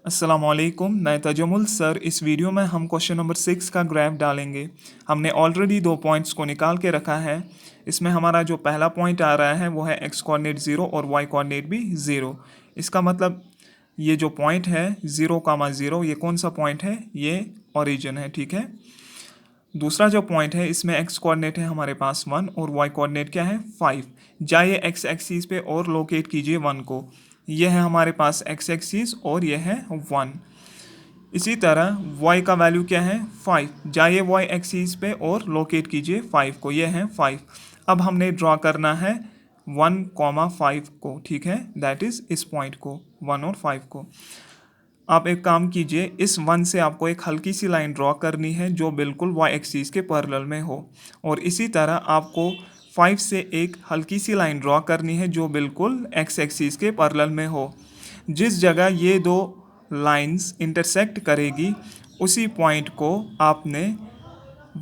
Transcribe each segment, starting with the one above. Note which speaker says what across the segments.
Speaker 1: अस्सलामुअलैकुम, मैं तजमुल सर। इस वीडियो में हम क्वेश्चन नंबर 6 का ग्राफ डालेंगे। हमने ऑलरेडी दो पॉइंट्स को निकाल के रखा है। इसमें हमारा जो पहला पॉइंट आ रहा है वो है एक्स कोऑर्डिनेट 0 और वाई कोऑर्डिनेट भी 0। इसका मतलब ये जो पॉइंट है 0,0, ये कौन सा पॉइंट है? ये ओरिजिन है, ठीक है। दूसरा जो पॉइंट है इसमें एक्स कोऑर्डिनेट है हमारे पास 1 और वाई कोऑर्डिनेट क्या है 5। जाइए एक्स एक्सिस पे और लोकेट कीजिए 1 को। यह है हमारे पास एक्स एक्सिस और यह है 1। इसी तरह y का वैल्यू क्या है 5। जाइए y एक्सिस पे और लोकेट कीजिए 5 को, यह है 5। अब हमने ड्रॉ करना है 1,5 को, ठीक है, दैट इज इस पॉइंट को 1 और 5 को। आप एक काम कीजिए, इस 1 से आपको एक हल्की सी लाइन ड्रॉ करनी है जो बिल्कुल y एक्सिस के पैरेलल में हो, और इसी तरह आपको 5 से एक हल्की सी लाइन ड्रॉ करनी है जो बिल्कुल x एक्सिस के पैरेलल में हो। जिस जगह ये दो लाइंस इंटरसेक्ट करेगी उसी पॉइंट को आपने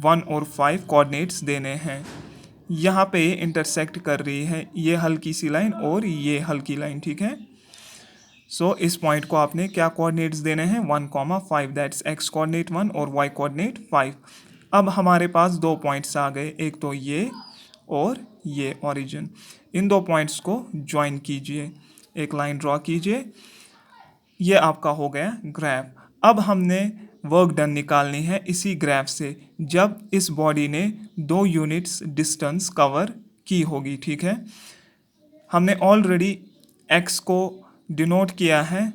Speaker 1: 1 और 5 कोऑर्डिनेट्स देने हैं। यहाँ पे इंटरसेक्ट कर रही है ये हल्की सी लाइन और ये हल्की लाइन, ठीक है। सो इस पॉइंट को आपने क्या कोऑर्डिनेट्स देने हैं 1,5, दैट्स एक्स कोऑर्डिनेट 1 और वाई कोऑर्डिनेट 5। अब हमारे पास दो पॉइंट्स आ गए, एक तो ये और ये ओरिजिन। इन दो पॉइंट्स को ज्वाइन कीजिए, एक लाइन ड्रॉ कीजिए। ये आपका हो गया ग्राफ। अब हमने वर्क डन निकालनी है इसी ग्राफ से, जब इस बॉडी ने 2 यूनिट्स डिस्टेंस कवर की होगी, ठीक है। हमने ऑलरेडी x को डिनोट किया है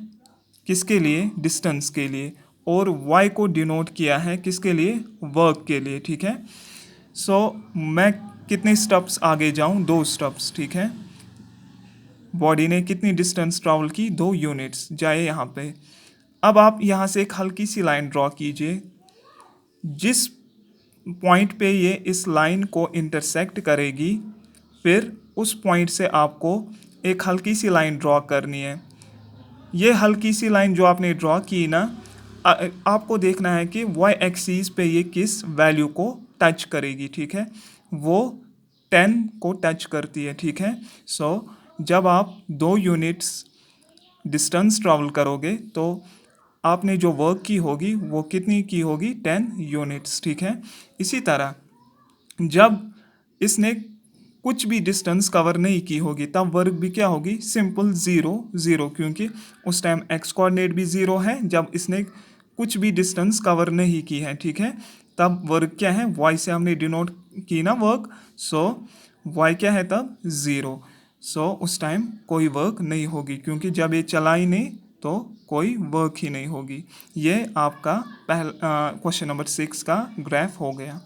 Speaker 1: किसके लिए? डिस्टेंस के लिए, और y को डिनोट किया है किसके लिए? वर्क के लिए, ठीक है। सो मैं कितने स्टेप्स आगे जाऊं? 2 स्टेप्स, ठीक है। बॉडी ने कितनी डिस्टेंस ट्रैवल की? 2 यूनिट्स। जाए यहाँ पे। अब आप यहाँ से एक हल्की सी लाइन ड्रॉ कीजिए। जिस पॉइंट पे ये इस लाइन को इंटरसेक्ट करेगी, फिर उस पॉइंट से आपको एक हल्की सी लाइन ड्रॉ करनी है। ये हल्की सी लाइन जो आपने ड्रॉ की ना, आपको देखना है कि y एक्सिस पे ये किस वैल्यू को टच करेगी, ठीक है। वो 10 को टच करती है, ठीक है। सो जब आप 2 यूनिट्स डिस्टेंस ट्रैवल करोगे तो आपने जो वर्क की होगी वो कितनी की होगी? 10 यूनिट्स, ठीक है। इसी तरह जब इसने कुछ भी डिस्टेंस कवर नहीं की होगी तब वर्क भी क्या होगी? सिंपल 0 0, क्योंकि उस टाइम एक्स कोऑर्डिनेट भी 0 है जब इसने कुछ भी डिस्टेंस कवर नहीं की है, ठीक है। तब वर्क क्या है? y से हमने डिनोट की ना वर्क, सो y क्या है तब? 0। सो उस टाइम कोई वर्क नहीं होगी, क्योंकि जब ये चला ही नहीं तो कोई वर्क ही नहीं होगी। ये आपका पहला क्वेश्चन नंबर 6 का ग्राफ हो गया।